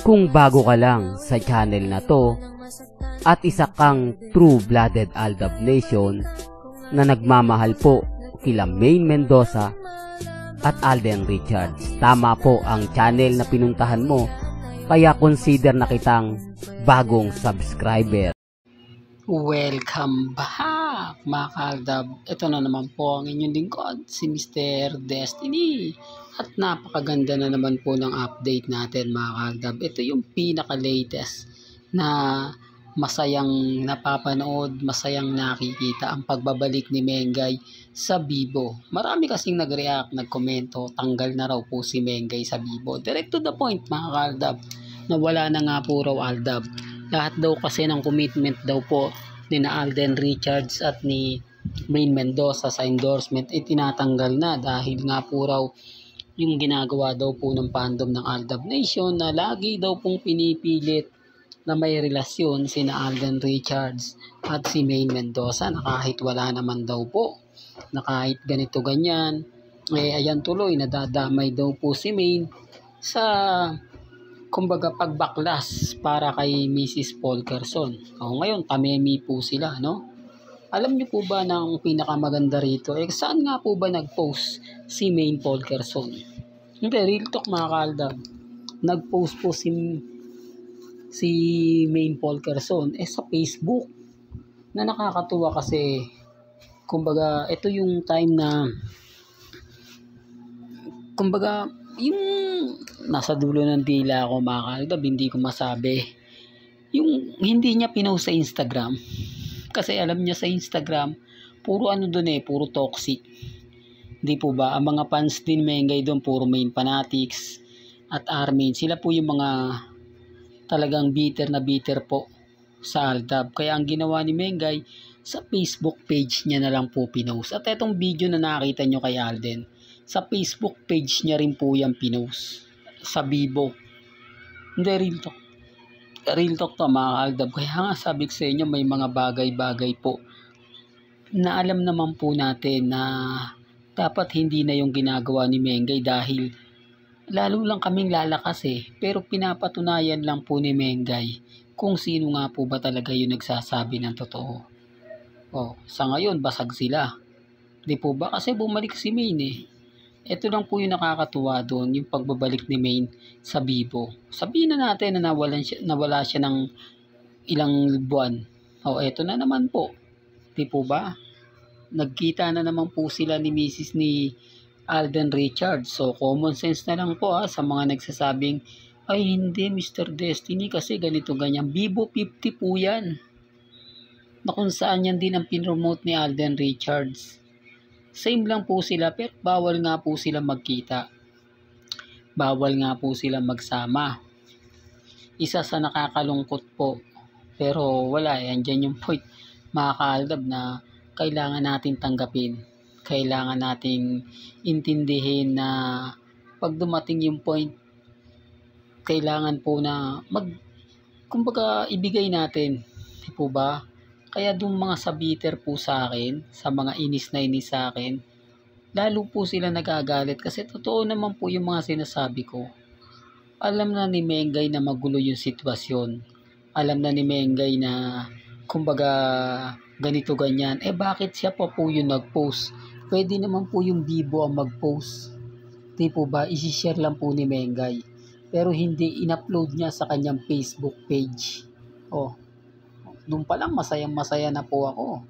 Kung bago ka lang sa channel na to at isa kang true-blooded Aldab Nation na nagmamahal po kila Maine Mendoza at Alden Richards, tama po ang channel na pinuntahan mo, kaya consider na kitang bagong subscriber. Welcome back mga kaaldab. Ito na naman po ang inyong lingkod, si Mr. Destiny. At napakaganda na naman po ng update natin mga kaaldab. Ito yung pinaka-latest na masayang napapanood, masayang nakikita ang pagbabalik ni Mengay sa Bibo. Marami kasing nag-react, nagkomento, tanggal na raw po si Mengay sa Bibo. Direct to the point mga kaaldab, na wala na nga po raw Aldab. Lahat daw kasi ng commitment daw po ni na Alden Richards at ni Maine Mendoza sa endorsement tinatanggal na dahil nga po raw yung ginagawa daw po ng fandom ng Aldab Nation na lagi daw pong pinipilit na may relasyon si na Alden Richards at si Maine Mendoza na kahit wala naman daw po, na kahit ganito ganyan, ayan tuloy nadadamay daw po si Maine sa kumbaga pagbaklas para kay Mrs. Polkerson. Ngayon, tamemi po sila, no? Alam niyo po ba na ang pinakamaganda rito? Saan nga po ba nag-post si Maine Polkerson? Hindi, real talk mga kaaldab. Nag-post po si Maine Polkerson sa Facebook. Na nakakatuwa kasi, kumbaga, ito yung time na kumbaga, yung nasa dulo ng dila ako mga kaaldab, hindi ko masabi. Yung hindi niya pinost sa Instagram. Kasi alam niya sa Instagram, puro ano doon puro toxic. Hindi po ba? Ang mga fans din Mengay doon, puro Maine fanatics at Armin. Sila po yung mga talagang bitter na bitter po sa Aldab. Kaya ang ginawa ni Mengay, sa Facebook page niya na lang po pinost. At etong video na nakita nyo kay Alden, sa Facebook page niya rin po yan pinost sa Bibo. Hindi, real talk to mga kaaldab. Kaya nga sabi ko sa inyo, may mga bagay-bagay po na alam naman po natin na dapat hindi na yung ginagawa ni Mengay dahil lalo lang kaming lalakas pero pinapatunayan lang po ni Mengay kung sino nga po ba talaga yung nagsasabi ng totoo. Sa ngayon basag sila, di po ba? Kasi bumalik si Maine Ito lang po yung nakakatuwa doon, yung pagbabalik ni Maine sa Bibo. Sabihin na natin na nawala siya ng ilang buwan. Eto na naman po. Di po ba? Nagkita na naman po sila ni Mrs. ni Alden Richards. So, common sense na lang po sa mga nagsasabing, ay hindi Mr. Destiny kasi ganito ganyan. Bibo 50 po yan. Na kung saan yan din ang pinromote ni Alden Richards. Same lang po sila pero bawal nga po sila magkita. Bawal nga po sila magsama. Isa sa nakakalungkot po. Pero wala, andyan yung point mga kaaldab na kailangan natin tanggapin. Kailangan nating intindihin na pag dumating yung point, kailangan po na kumbaga ibigay natin. Di po ba? Kaya doon mga sabiter po sa akin, sa mga inis na inis sa akin, lalo po sila nagagalit kasi totoo naman po yung mga sinasabi ko. Alam na ni Mengay na magulo yung sitwasyon. Alam na ni Mengay na kumbaga ganito ganyan. Bakit siya pa po yung nag-post? Pwede naman po yung Bibo ang mag-post. Di po ba? I-share lang po ni Mengay. Pero hindi in-upload niya sa kanyang Facebook page. Doon pa lang masayang-masaya na po ako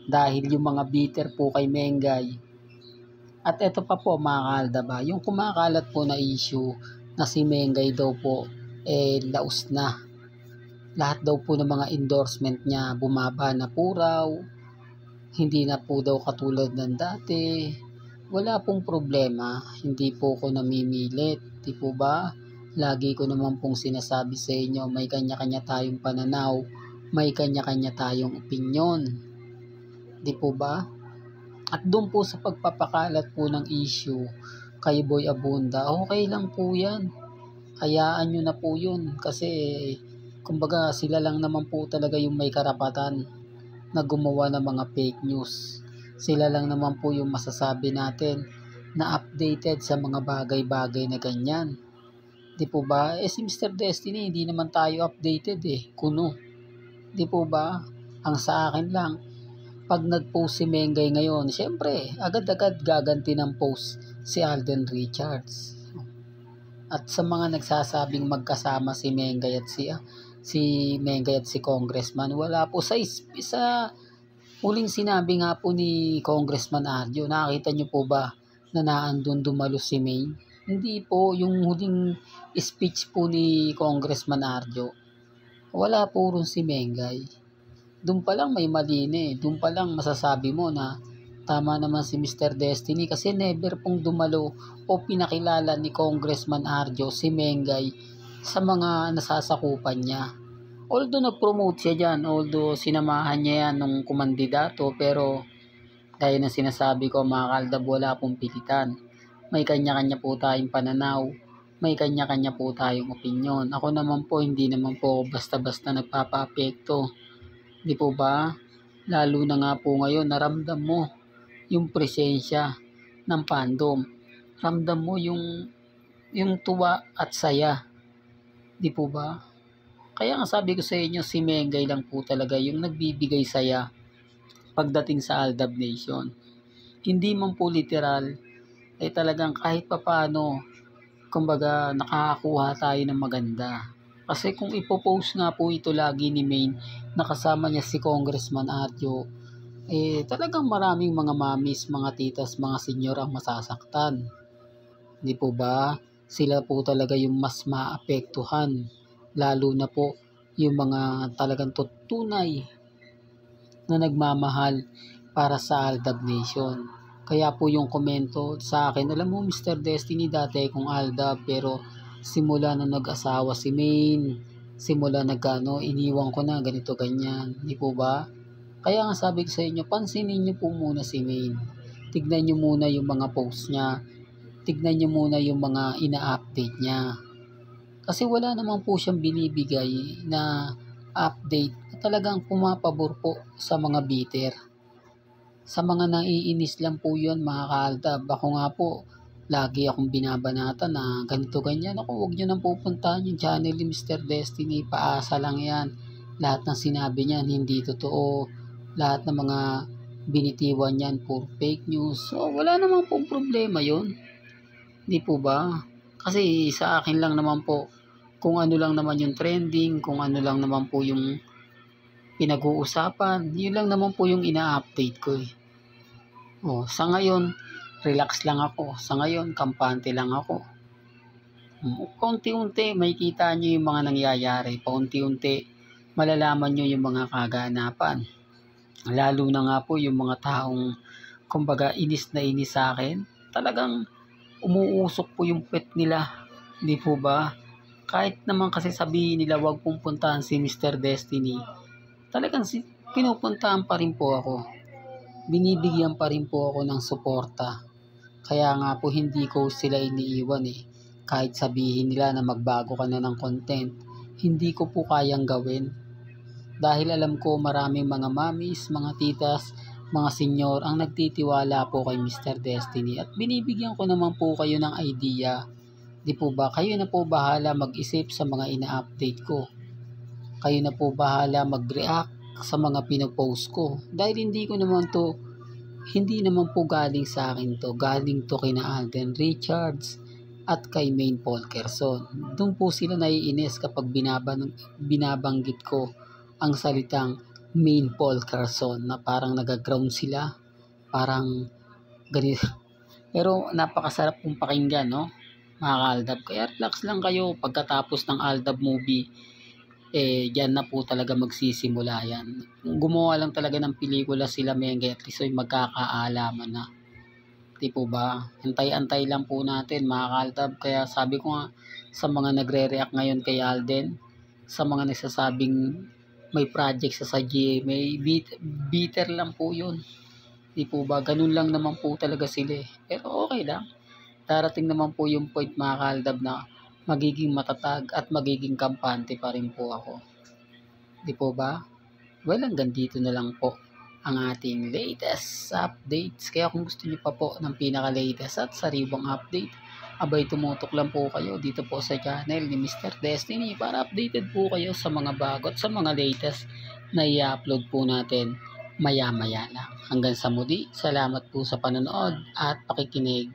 dahil yung mga bitter po kay Mengay. At eto pa po mga kaaldab, yung kumakalat po na issue na si Mengay daw po laos na. Lahat daw po ng mga endorsement niya bumaba na po raw, hindi na po daw katulad ng dati. Wala pong problema, hindi po ko namimilit, di po ba? Lagi ko naman pong sinasabi sa inyo, may kanya-kanya tayong pananaw, may kanya-kanya tayong opinyon. Di po ba? At doon po sa pagpapakalat po ng issue kay Boy Abunda, okay lang po yan. Hayaan nyo na po yun. Kasi kumbaga sila lang naman po talaga yung may karapatan na gumawa ng mga fake news. Sila lang naman po yung masasabi natin na updated sa mga bagay-bagay na ganyan. Di po ba? Si Mr. Destiny, hindi naman tayo updated kuno. Di po ba? Ang sa akin lang, pag nag-post si Mengay ngayon, syempre, agad-agad gaganti ng post si Alden Richards. At sa mga nagsasabing magkasama si Mengay at si Mengay at si Congressman, wala po sa huling sinabi nga po ni Congressman Arjo. Nakita niyo po ba na naandun dumalo si Maine? Hindi po, yung huling speech po ni Congressman Arjo, wala po ron si Mengay. Doon pa lang may mali na Doon pa lang masasabi mo na tama naman si Mr. Destiny kasi never pong dumalo o pinakilala ni Congressman Arjo si Mengay sa mga nasasakupan niya. Although nag-promote siya dyan, although sinamahan niya yan nung kumandidato, pero gaya ng sinasabi ko mga kaldab, wala pong pilitan. May kanya-kanya po tayong pananaw, may kanya-kanya po tayong opinyon. Ako naman po, hindi naman po basta-basta nagpapa-apekto. Di po ba? Lalo na nga po ngayon, naramdam mo yung presensya ng fandom. Ramdam mo yung tuwa at saya. Di po ba? Kaya nga sabi ko sa inyo, si Mengay lang po talaga yung nagbibigay saya pagdating sa Aldab Nation. Hindi man po literal, talagang kahit papaano, kumbaga nakakakuha tayo ng maganda. Kasi kung ipopost nga po ito lagi ni Maine, nakasama niya si Congressman Arjo, talagang maraming mga mamis, mga titas, mga senyor ang masasaktan. Hindi po ba? Sila po talaga yung mas maapektuhan. Lalo na po yung mga talagang tunay na nagmamahal para sa Aldab Nation. Kaya po yung komento sa akin, alam mo Mr. Destiny, dati kong Aldab, pero simula na nag-asawa si Maine, simula iniwan ko na ganito ganyan, di po ba? Kaya nga sabi ko sa inyo, pansinin niyo po muna si Maine. Tignan niyo muna yung mga posts niya, tignan niyo muna yung mga ina-update niya. Kasi wala naman po siyang binibigay na update na talagang pumapabor po sa mga bitter. Sa mga naiinis lang po yun mga kaaldab. Ako nga po, lagi akong binabanata na ganito ganyan. Ako, huwag nyo nang pupuntahan yung channel ni Mr. Destiny. Paasa lang yan. Lahat ng sinabi niyan hindi totoo. Lahat ng mga binitiwan niyan puro fake news. So, wala naman pong problema yun. Di po ba? Kasi sa akin lang naman po, kung ano lang naman yung trending, kung ano lang naman po yung pinag-uusapan, yun lang naman po yung ina-update ko sa ngayon, relax lang ako. Sa ngayon, kampante lang ako. Paunti-unti, makikita nyo yung mga nangyayari. Paunti-unti, malalaman nyo yung mga kaganapan. Lalo na nga po yung mga taong, kumbaga, inis na inis sa akin. Talagang umuusok po yung pet nila. Di po ba? Kahit naman kasi sabihin nila wag pong puntahan si Mr. Destiny, talagang pinupuntahan pa rin po ako. Binibigyan pa rin po ako ng suporta. Kaya nga po hindi ko sila iniiwan Kahit sabihin nila na magbago ka na ng content, hindi ko po kayang gawin. Dahil alam ko maraming mga mamis, mga titas, mga senyor ang nagtitiwala po kay Mr. Destiny. At binibigyan ko naman po kayo ng idea. Di po ba? Kayo na po bahala mag-isip sa mga ina-update ko. Kayo na po bahala mag-react sa mga pinopost ko. Dahil hindi naman po galing sa akin to. Galing to kina Alden Richards at kay Maine Polkerson. Doon po sila naiinis kapag binabanggit ko ang salitang Maine Polkerson na parang nagaground sila. Parang ganito. Pero napakasarap pong pakinggan, no? Mga kaaldab. Kaya relax lang kayo pagkatapos ng Aldab movie. Diyan na po talaga magsisimula yan. Gumawa lang talaga ng pelikula sila Mengay at Lisoy, magkakaalaman na. Di po ba? Antay-antay lang po natin mga kaaldab. Kaya sabi ko nga sa mga nagre-react ngayon kay Alden, sa mga nagsasabing may project sa GMA, bitter lang po yun. Di po ba? Ganun lang naman po talaga sila Pero okay lang. Darating naman po yung point mga kaaldab na magiging matatag at magiging kampante pa rin po ako. Di po ba? Well, hanggang dito na lang po ang ating latest updates. Kaya kung gusto niyo pa po ng pinaka-latest at sariwang update, abay tumutok lang po kayo dito po sa channel ni Mr. Destiny para updated po kayo sa mga bago at sa mga latest na i-upload po natin maya-maya lang. Hanggang sa muli, salamat po sa panonood at pakikinig.